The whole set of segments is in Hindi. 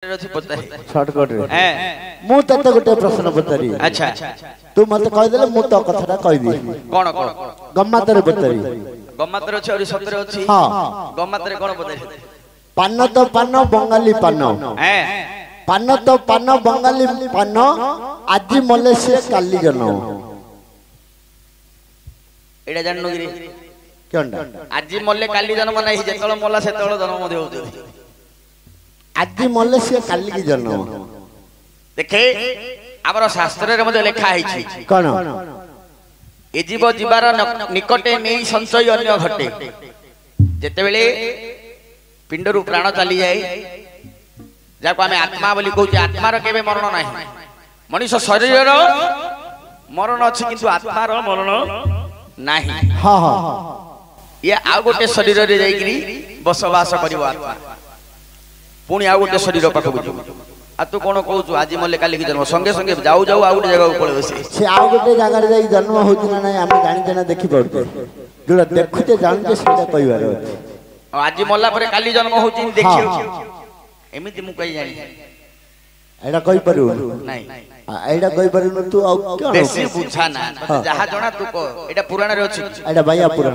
शॉर्टकट रे मु तते गोटे प्रश्न पचारि। अच्छा तू मते कहि देले मु तो कथाटा कहि दी। कोन कोन गम्मातरे पचारि। गम्मातरे अछि और सतरे अछि। हां गम्मातरे कोन पचारि? पान तो पान बंगाली पान। पान तो पान बंगाली पान आज मलेशिया काली जन। एडा जाननो गिरी केनडा आज मल्ले काली जन्म नाही जेतळ मला सेतळ जन्म देउ आज मलेशिया काली की जन्म देखे आमर शास्त्र रे मध्ये लिखा है कोन ए जीव जीवार निकटे नेई संचय अन्य घटे जेते बेले पिंड रु प्राण चली जाए जाको आमे आत्मा बोली कहू आत्मा रो केबे मरण नाही मनुष्य शरीर रो मरण अछि किंतु आत्मा रो मरण नाही। हां हां ये आ गोटे शरीर रे जाईकरी बसवास करिवो आत्मा पुणी आ गोटे शरीर पाखु बुझू आ तू कोन कहू आज मल्ले काली की जन्म संगे संगे जाऊ जाऊ आ गोटे जगह पळे से आ गोटे जगह रे जाई जन्म होती ना नहीं हम जानि जना देखि पड़ते जोला देखुते जानते सेटा कहिवार आज मल्ला परे काली जन्म होती देखियो एमिति मु कहि जानि एडा कहि परु नहीं एडा कहि परु तू आ कोन बेसी बुझा ना जहा जणा तू को एडा पुराण रे अछि एडा बाया पुराण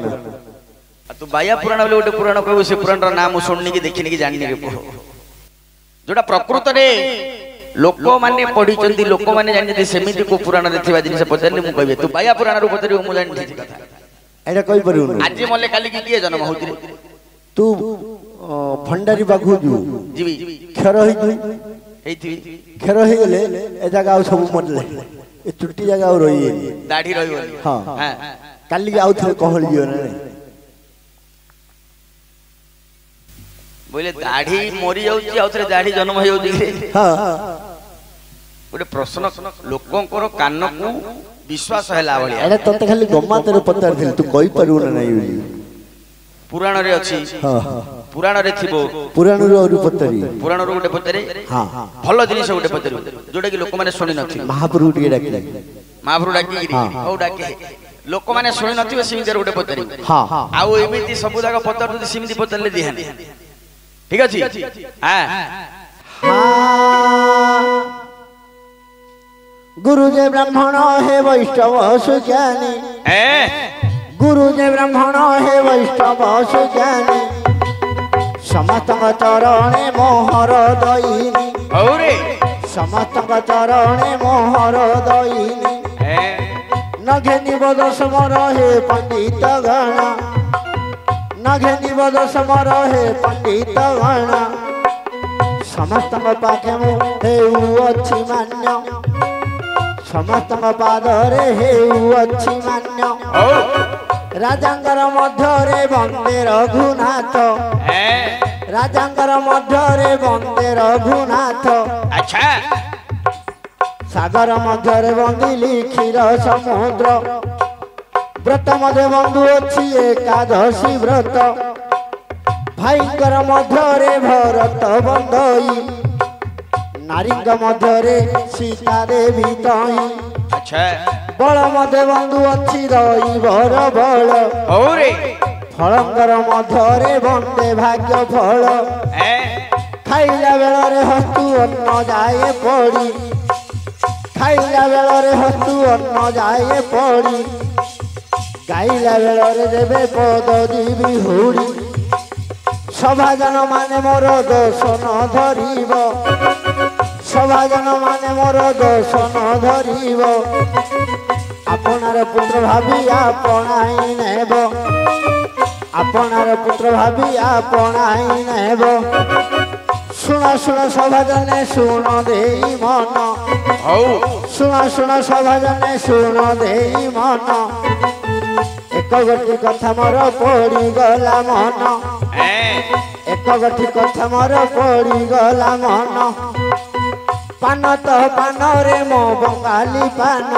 तू बाया पुराण बोले गोटे पुराण कहू से पुराण रो नाम सुननी की देखिनी की जाननी के जोड़ा प्रकृत रे लोक माने पढी चंदी लोक माने जानि सेमिति को पुराण रे थिबा जिनिस पचरले मु कहबे तू बाया पुराण रो पचरी मु जानि ठीक कथा एडा कहि परु आज मल्ले काली की किए जन्म होती तू भंडारी बाघु जु जीवी खेर होई तू हेथि खेर होई गेले ए जगह सब मरले ए चुट्टी जगह रही दाढ़ी रही हां हां काली आउ थे कहल जियो ना बोले दाढ़ी मरी जाउची आउथरे दाढ़ी जन्म हो जाउची। हां गोटे प्रश्न लोकंकर कान को विश्वास हैला भलिया एडा तते खाली गम्मातरे पचार थिल तू कहि परु ना नहीं पुराण रे अछि। हां पुराण रे थिबो पुराण रो और पचारी पुराण रो गोटे पचारे हां भलो जिनिस गोटे पचारे जोटा कि लोक माने सुनि नथि महाप्रभु टिके डाकी महाप्रभु डाकी ओ डाके लोक माने सुनि नथि सिमिति गोटे पचारी हां आउ एमिति सब जगह पचार दु सिमिति पचारले दिहानी ठीक अछि। हां गुरु जे ब्राह्मण हे वैष्णव सुज्ञानी गुरु जे ब्राह्मण हे वैष्णव सुज्ञानी समस्त चरणे मोहर दईनी औरे समस्त चरणे मोहर दईनी नघे निबद समर हे पंडित गण नघे निबद समर हे पंडित गण समस्त पाखे मु हेउ अछि मान्य समस्त पादरे हेउ अछि मान्य राजांगर मध्यरे वंदे रघुनाथ राजांगर मध्यरे वंदे रघुनाथ। अच्छा सागर मध्यरे वंदिली क्षीर समुद्र व्रत मध्य बंधु अछि एकादशी व्रत भाईकर मध्यरे भरत बंधई नारीक मध्यरे सीता देवी तई। अच्छा बल मध्य बंधु अछि रईवर बल औरे फलंगर मध्यरे वंदे भाग्य फल खाइला बेलरे हस्तु अन्न जाए पड़ी खाइला बेलरे हस्तु अन्न जाए पड़ी गाइला बेलरे देवे पद दीवी हुड़ी सभाजन माने मोर दोष न धरिब सभाजन माने मोर दोष न धरिब आपनार पुत्र भाभी आपणाई नेब आपनार पुत्र भाभी आपणाई नेब शुण शुण सभाजने शुण देई मन शुण शुण सभाजने शुण देई मन एक गोटी कथा मोर पड़ी गला मन एक गोटी कथा मोर पड़ी गला मन पान तो पान रे मो बंगाली पान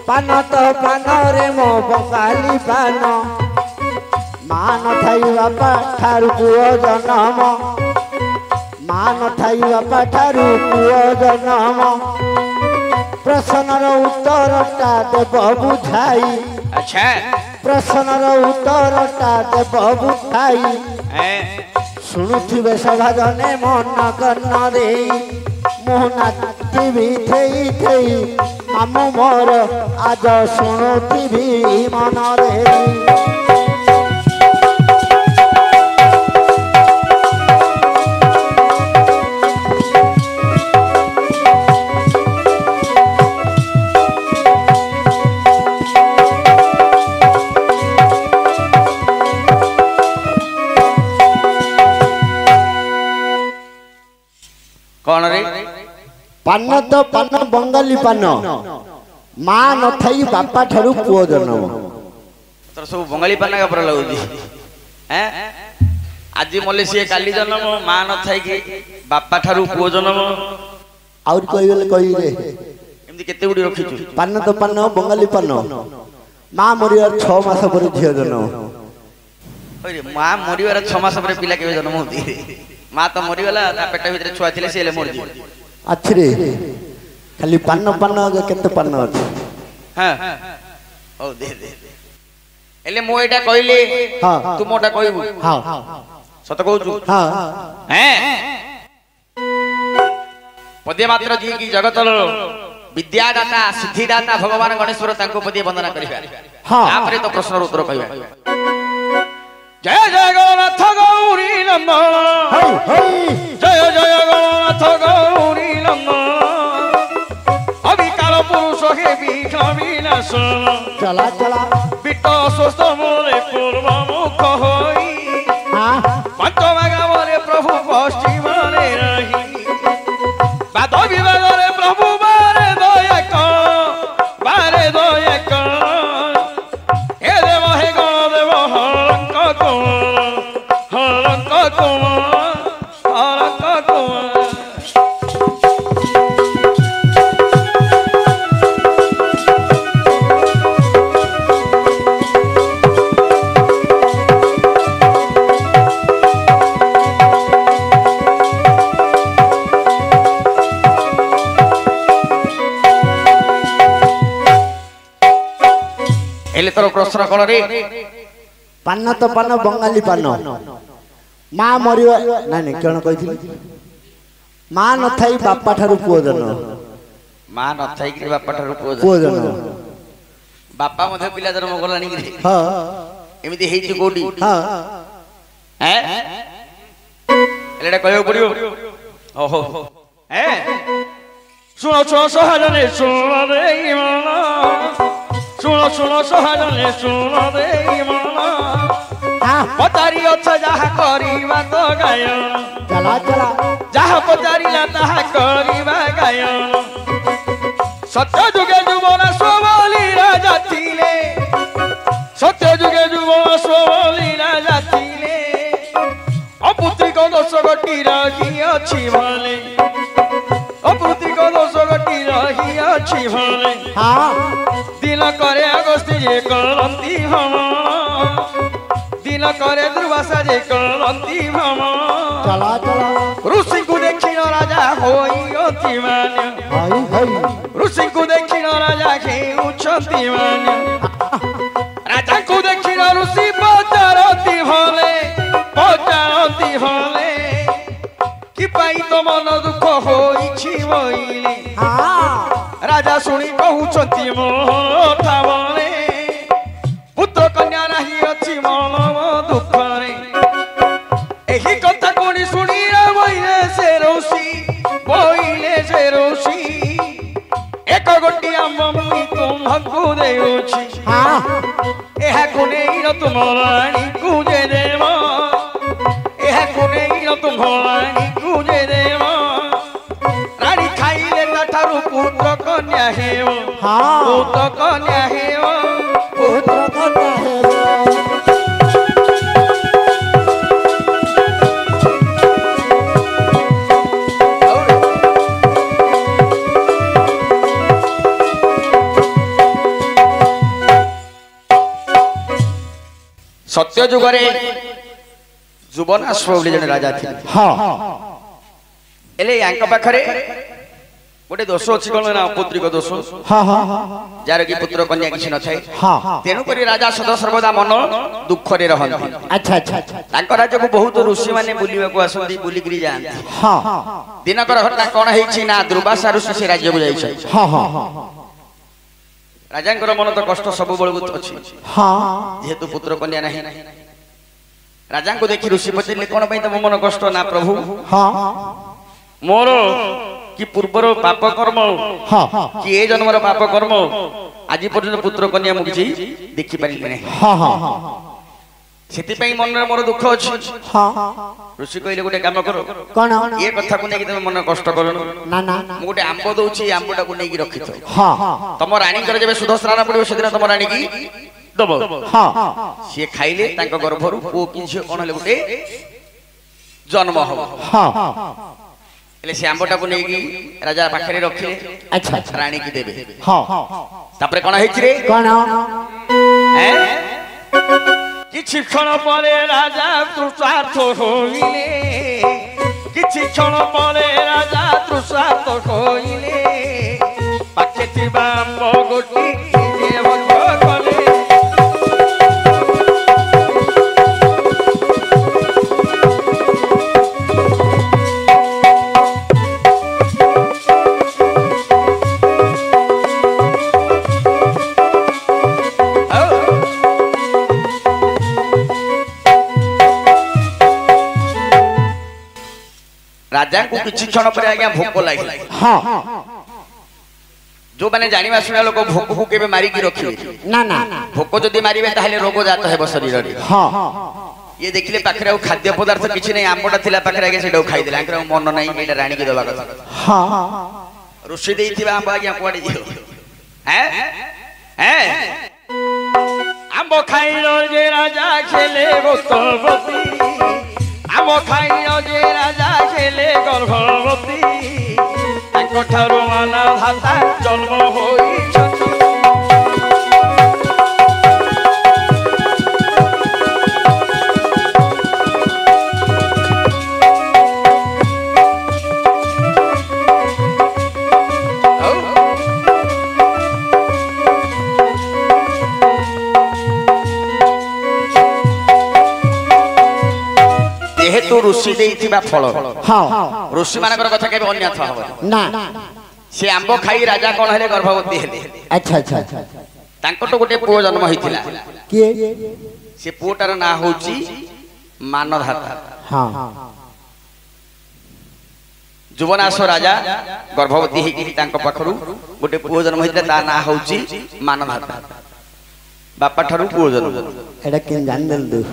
पान तो पान रे मो बंगाली पान मान थाई बापा ठारू पुओ जन्म मान थाई बापा ठारू पुओ जन्म प्रश्नर उत्तरटा देव बुझाई। अच्छा प्रश्नर उत्तरटा देव बुझाई ଶୁଣୁଥିବେ ସଭା ଜନେ ମନ କର୍ଣ୍ଣ ଦେଇ ମୁଁ ନାଚିବି ଥେଇ ଥେଇ ମାମୁଁ ମୋର ଆଜ ଶୁଣୁଥିବି ମନରେ कौन रे पान तो पान बंगाली पान माँ न थाई बापा ठारू पुओ जन्म तोर सब बंगाली पान का पर लगुची हैं आज मलेशिया काली जन्म माँ न थाई कि बापा ठारू पुओ जन्म और कोई बेले कोई रे एमती केते गुडी रखिछु पान तो पान बंगाली पान माँ मरियार 6 मास पर झियो जन्म ओरे माँ मरियार 6 मास पर पिला केबे जन्म होती माँ तो मरीगला पेट भीतर छुआ थे सी मरजी अच्छे रे खाली पान पान केते पान अछि हां ओ दे दे एले मो एटा कहले हां तू मोटा कहबू हां सत कहू हां हैं पदे मात्र जी की जगतर विद्यादाता सिद्धिदाता भगवान गणेश्वर तांको पदे वंदना करिबा हां आपरे तो प्रश्न उत्तर कहबा जय जय गणनाथ गौरी नंदन जय जय गणनाथ गौरी नंदन अविकाल पुरुष हे विघ्न विनाशन चला चला विट स्वस्थ मोरे पूर्व मुख होई हां पंच भागवरे प्रभु पश्चिम रे रही बाद विभागरे प्रभु बारे दया कर हे देव हे गणदेव हरंक एले तोर प्रश्न कौन रे पान तो पान बंगाली पान माँ मरिवा ना नहीं कौन कही माँ न थाई बापा ठारू पुओ जन्म माँ न थाई कि बापा ठारू पुओ जन्म बापा मधे पिला जन्म गलानी कि हां एमिति हेछि कोडी हां हैं एलेडा कहयो पड़ियो ओहो हैं सुनो सुनो सहजने सुनो रे माना सुनो सुनो सहजने सुनो रे माना हां पतारी अच्छा जहा करिबा तो गायन चला चला जहा पतारीला ताहा करिबा गायन सत्य जुगे जुबन सोबली राजा थिले सत्य जुगे जुबन सोबली राजा थिले अपुत्रिक दोष गटी रही अछि भले अपुत्रिक दोष गटी रही अछि भले हां दिन करे अगस्त्य जे करंती हम दिन करे दुर्वासा जे करंती हम चला चला ऋषि को देखिन राजा होई अति मान्य हाय हाय ऋषि को देखिन राजा के उछंती मान्य राजा को देखिन ऋषि पचारती भले कि पाई तो मन दुख होई छी मोइले हां राजा सुनी कहउछंती मोठा बने पुत्र कन्या नाही अछि मन दुख रे एही कथा कोनी सुनी बोइले से रोसी एक गोटिया मम्मी तुमको देउछि हां एहा कोने न तुम रानी कुजे देव एहा कोने न तुम रानी कुजे देव रानी खाइले ठारू पुत्र कन्या हेव हां पुत्र कन्या हेव पुत्र कन्या है सत्य जुगरे जुबनाश्व बोली जने राजा थे हां एले यांक पाखरे गोटे दोष अच्छी कौन ना पुत्रिक दोष हाँ हाँ हाँ जार की पुत्र कन्या किसी न थाए हाँ तेणु करी राजा सदा सर्वदा मन दुख रे रहंती अच्छा अच्छा अच्छा तांको राज्य को बहुत ऋषि माने बुलिबा को आसंती बुलिगिरी जांती हाँ दिनकर घटना कोन हेछि ना दुर्वासा ऋषि से राज्य को जाइछ हाँ हाँ राजांकर मन तो कष्ट सब बळगु अछि हाँ जेहेतु पुत्र कन्या नहीं राजा को देखि ऋषि पचले कोन पई तम मन कष्ट ना प्रभु हाँ मोर कि पूर्वर पाप कर्म हाँ कि ए जन्मर पाप कर्म आज पर्यंत पुत्र कन्या मु किछि देखि पारि नै हाँ हाँ सेति पई मन रे मोर दुख अछि हाँ ऋषि कहले गोटे काम करो कौन ये कथा को नै कि तम मन कष्ट करनो ना ना मु गोटे आंब दउछि आंबटा को नै कि रखिथो हाँ तम रानी कर जेबे सुदस्राना पड़िबो सेदिन तम रानी की दबो हाँ से खाइले तांको गर्भरु पो कि झियो कोन ले गोटे जन्म हो हाँ एले से आंबटा को नै कि राजा पाखरे रखिले अच्छा रानी की देबे हाँ तापरे कोन हेछि रे कौन हैं किछि क्षण परे राजा तृषार्थ होइले किछि क्षण परे राजा तृषार्थ होइले पाखे थिबा आंब गोटी जे भक्त कले राजा को किछि क्षण पर आज्ञा भोक लागिला हाँ जो माने जानिबा सुना लोक भोक को केबे मारी की रखिबे ना ना भोक जदी मारिबे ताहले रोग जात हेबो शरीर रे हाँ ये देखिले पाखरे खाद्य पदार्थ किछि नै आंबटा थिला पाखरे आगे सेडो खाइ देला आंकर मन नै एटा रानी के दबा कथा हाँ ऋषि देइथिबा आंब आज्ञा कोडी दियो हैं हैं आंब खाइलो जे राजा खेले गोस्तवती आंब खाइलो जे राजा खेले गर्भवती ताको ठारो माना भाता जन्म होई जेहेतु ऋषि देइथिबा फल हाँ ऋषि मानकर कथा केबे अन्यथा हबो ना से आंब खाई राजा कोन हेले गर्भवती हेले अच्छा अच्छा अच्छा तांको तो गोटे पुओ जन्म होइथिला किए से पुओटार ना होउची मानधाता हाँ जुवनाश राजा गर्भवती हेकि तांको पाखरु गोटे पुओ जन्म होइथिला ता ना होउची मानधाता बापा ठारू पुओ जन्म एटा केन जान देल दो